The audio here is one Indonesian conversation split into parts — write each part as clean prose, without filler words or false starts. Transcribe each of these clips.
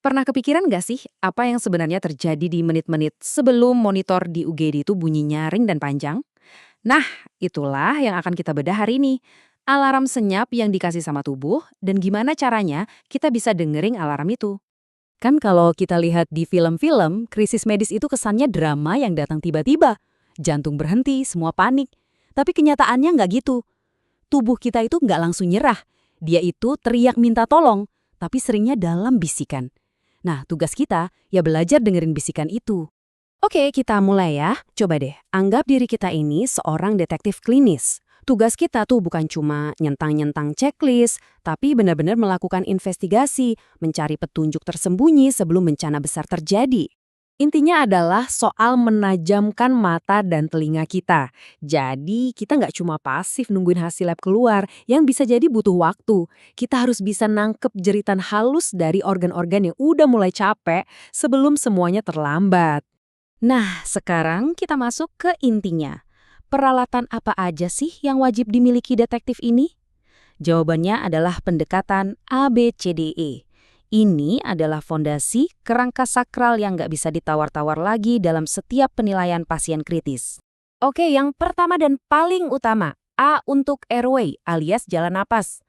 Pernah kepikiran nggak sih apa yang sebenarnya terjadi di menit-menit sebelum monitor di UGD itu bunyi nyaring dan panjang? Nah, itulah yang akan kita bedah hari ini. Alarm senyap yang dikasih sama tubuh dan gimana caranya kita bisa dengerin alarm itu. Kan kalau kita lihat di film-film, krisis medis itu kesannya drama yang datang tiba-tiba. Jantung berhenti, semua panik. Tapi kenyataannya nggak gitu. Tubuh kita itu nggak langsung nyerah. Dia itu teriak minta tolong, tapi seringnya dalam bisikan. Nah, tugas kita ya belajar dengerin bisikan itu. Oke, kita mulai ya. Coba deh, anggap diri kita ini seorang detektif klinis. Tugas kita tuh bukan cuma nyentang-nyentang checklist, tapi benar-benar melakukan investigasi, mencari petunjuk tersembunyi sebelum bencana besar terjadi. Intinya adalah soal menajamkan mata dan telinga kita. Jadi kita nggak cuma pasif nungguin hasil lab keluar, yang bisa jadi butuh waktu. Kita harus bisa nangkep jeritan halus dari organ-organ yang udah mulai capek sebelum semuanya terlambat. Nah, sekarang kita masuk ke intinya. Peralatan apa aja sih yang wajib dimiliki detektif ini? Jawabannya adalah pendekatan ABCDE. Ini adalah fondasi kerangka sakral yang nggak bisa ditawar-tawar lagi dalam setiap penilaian pasien kritis. Oke, yang pertama dan paling utama, A untuk airway alias jalan napas.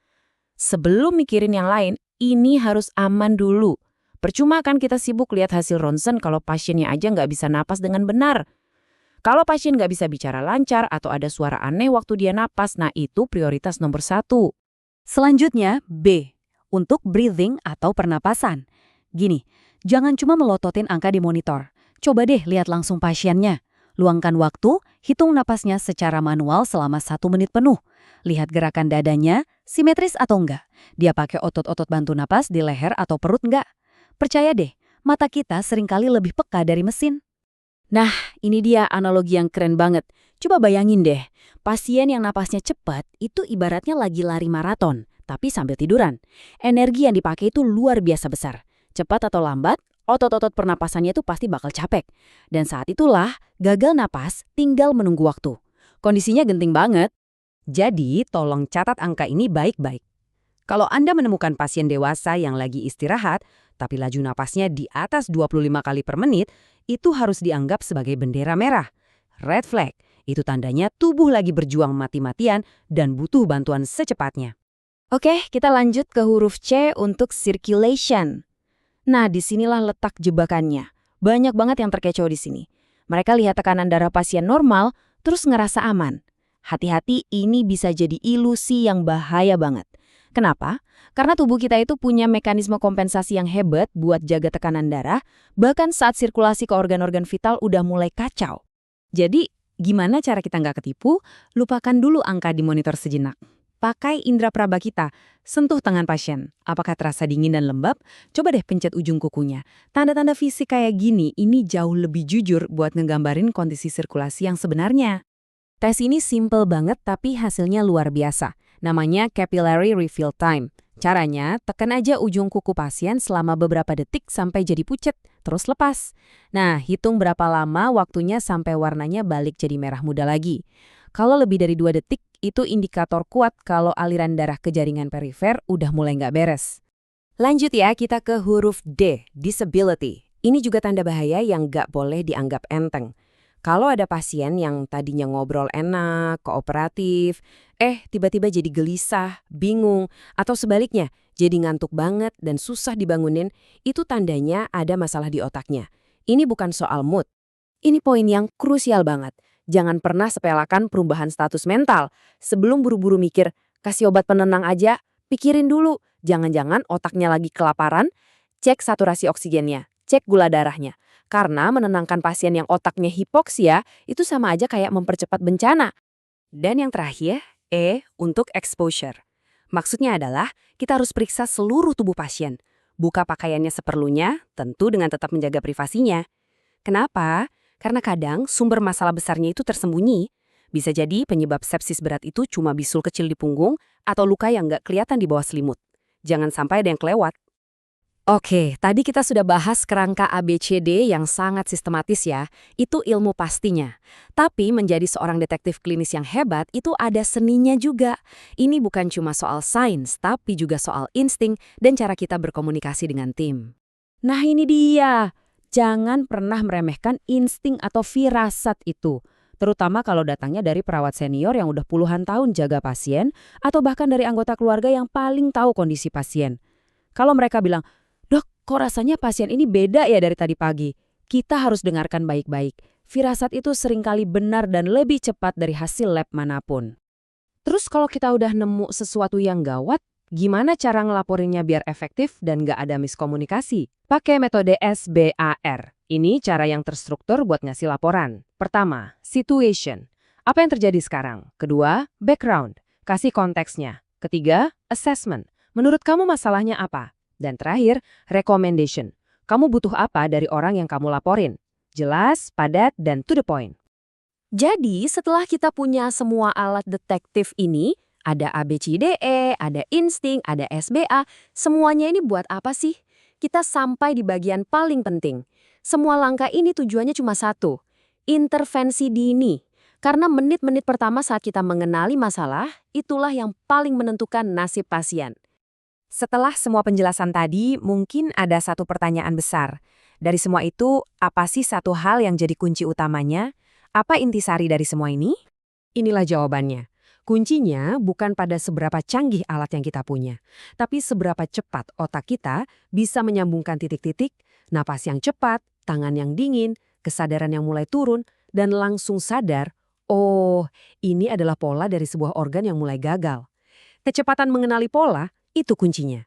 Sebelum mikirin yang lain, ini harus aman dulu. Percuma kan kita sibuk lihat hasil ronsen kalau pasiennya aja nggak bisa napas dengan benar. Kalau pasien nggak bisa bicara lancar atau ada suara aneh waktu dia napas, nah itu prioritas nomor satu. Selanjutnya, B. Untuk breathing atau pernapasan. Gini, jangan cuma melototin angka di monitor. Coba deh lihat langsung pasiennya. Luangkan waktu, hitung napasnya secara manual selama 1 menit penuh. Lihat gerakan dadanya, simetris atau enggak. Dia pakai otot-otot bantu napas di leher atau perut enggak. Percaya deh, mata kita seringkali lebih peka dari mesin. Nah, ini dia analogi yang keren banget. Coba bayangin deh, pasien yang napasnya cepat itu ibaratnya lagi lari maraton, tapi sambil tiduran. Energi yang dipakai itu luar biasa besar. Cepat atau lambat, otot-otot pernapasannya itu pasti bakal capek. Dan saat itulah, gagal napas tinggal menunggu waktu. Kondisinya genting banget. Jadi, tolong catat angka ini baik-baik. Kalau Anda menemukan pasien dewasa yang lagi istirahat, tapi laju napasnya di atas 25 kali per menit, itu harus dianggap sebagai bendera merah. Red flag, itu tandanya tubuh lagi berjuang mati-matian dan butuh bantuan secepatnya. Oke, kita lanjut ke huruf C untuk circulation. Nah, disinilah letak jebakannya. Banyak banget yang terkecoh di sini. Mereka lihat tekanan darah pasien normal, terus ngerasa aman. Hati-hati, ini bisa jadi ilusi yang bahaya banget. Kenapa? Karena tubuh kita itu punya mekanisme kompensasi yang hebat buat jaga tekanan darah, bahkan saat sirkulasi ke organ-organ vital udah mulai kacau. Jadi, gimana cara kita nggak ketipu? Lupakan dulu angka di monitor sejenak. Pakai indera praba kita, sentuh tangan pasien. Apakah terasa dingin dan lembab? Coba deh pencet ujung kukunya. Tanda-tanda fisik kayak gini, ini jauh lebih jujur buat ngegambarin kondisi sirkulasi yang sebenarnya. Tes ini simple banget tapi hasilnya luar biasa. Namanya capillary refill time. Caranya, tekan aja ujung kuku pasien selama beberapa detik sampai jadi pucet, terus lepas. Nah, hitung berapa lama waktunya sampai warnanya balik jadi merah muda lagi. Kalau lebih dari 2 detik, itu indikator kuat kalau aliran darah ke jaringan perifer udah mulai nggak beres. Lanjut ya, kita ke huruf D, disability. Ini juga tanda bahaya yang nggak boleh dianggap enteng. Kalau ada pasien yang tadinya ngobrol enak, kooperatif, tiba-tiba jadi gelisah, bingung, atau sebaliknya, jadi ngantuk banget dan susah dibangunin, itu tandanya ada masalah di otaknya. Ini bukan soal mood. Ini poin yang krusial banget. Jangan pernah sepelekan perubahan status mental. Sebelum buru-buru mikir, kasih obat penenang aja, pikirin dulu. Jangan-jangan otaknya lagi kelaparan, cek saturasi oksigennya, cek gula darahnya. Karena menenangkan pasien yang otaknya hipoksia itu sama aja kayak mempercepat bencana. Dan yang terakhir, E untuk exposure. Maksudnya adalah kita harus periksa seluruh tubuh pasien. Buka pakaiannya seperlunya, tentu dengan tetap menjaga privasinya. Kenapa? Karena kadang sumber masalah besarnya itu tersembunyi. Bisa jadi penyebab sepsis berat itu cuma bisul kecil di punggung atau luka yang nggak kelihatan di bawah selimut. Jangan sampai ada yang kelewat. Oke, tadi kita sudah bahas kerangka ABCD yang sangat sistematis ya. Itu ilmu pastinya. Tapi menjadi seorang detektif klinis yang hebat itu ada seninya juga. Ini bukan cuma soal sains, tapi juga soal insting dan cara kita berkomunikasi dengan tim. Nah ini dia, jangan pernah meremehkan insting atau firasat itu. Terutama kalau datangnya dari perawat senior yang udah puluhan tahun jaga pasien, atau bahkan dari anggota keluarga yang paling tahu kondisi pasien. Kalau mereka bilang, "Dok, kok rasanya pasien ini beda ya dari tadi pagi?" Kita harus dengarkan baik-baik. Firasat itu seringkali benar dan lebih cepat dari hasil lab manapun. Terus kalau kita udah nemu sesuatu yang gawat, gimana cara ngelaporinnya biar efektif dan nggak ada miskomunikasi? Pakai metode SBAR. Ini cara yang terstruktur buat ngasih laporan. Pertama, situation. Apa yang terjadi sekarang? Kedua, background. Kasih konteksnya. Ketiga, assessment. Menurut kamu masalahnya apa? Dan terakhir, recommendation. Kamu butuh apa dari orang yang kamu laporin? Jelas, padat, dan to the point. Jadi, setelah kita punya semua alat detektif ini, ada ABCDE, ada insting, ada SBA, semuanya ini buat apa sih? Kita sampai di bagian paling penting. Semua langkah ini tujuannya cuma satu, intervensi dini. Karena menit-menit pertama saat kita mengenali masalah, itulah yang paling menentukan nasib pasien. Setelah semua penjelasan tadi, mungkin ada satu pertanyaan besar. Dari semua itu, apa sih satu hal yang jadi kunci utamanya? Apa intisari dari semua ini? Inilah jawabannya. Kuncinya bukan pada seberapa canggih alat yang kita punya, tapi seberapa cepat otak kita bisa menyambungkan titik-titik, napas yang cepat, tangan yang dingin, kesadaran yang mulai turun, dan langsung sadar, oh, ini adalah pola dari sebuah organ yang mulai gagal. Kecepatan mengenali pola, itu kuncinya.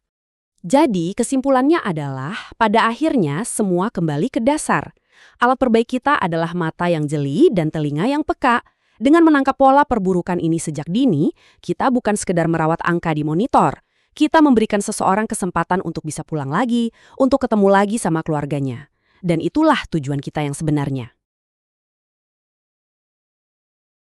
Jadi, kesimpulannya adalah, pada akhirnya semua kembali ke dasar. Alat terbaik kita adalah mata yang jeli dan telinga yang peka. Dengan menangkap pola perburukan ini sejak dini, kita bukan sekedar merawat angka di monitor. Kita memberikan seseorang kesempatan untuk bisa pulang lagi, untuk ketemu lagi sama keluarganya. Dan itulah tujuan kita yang sebenarnya.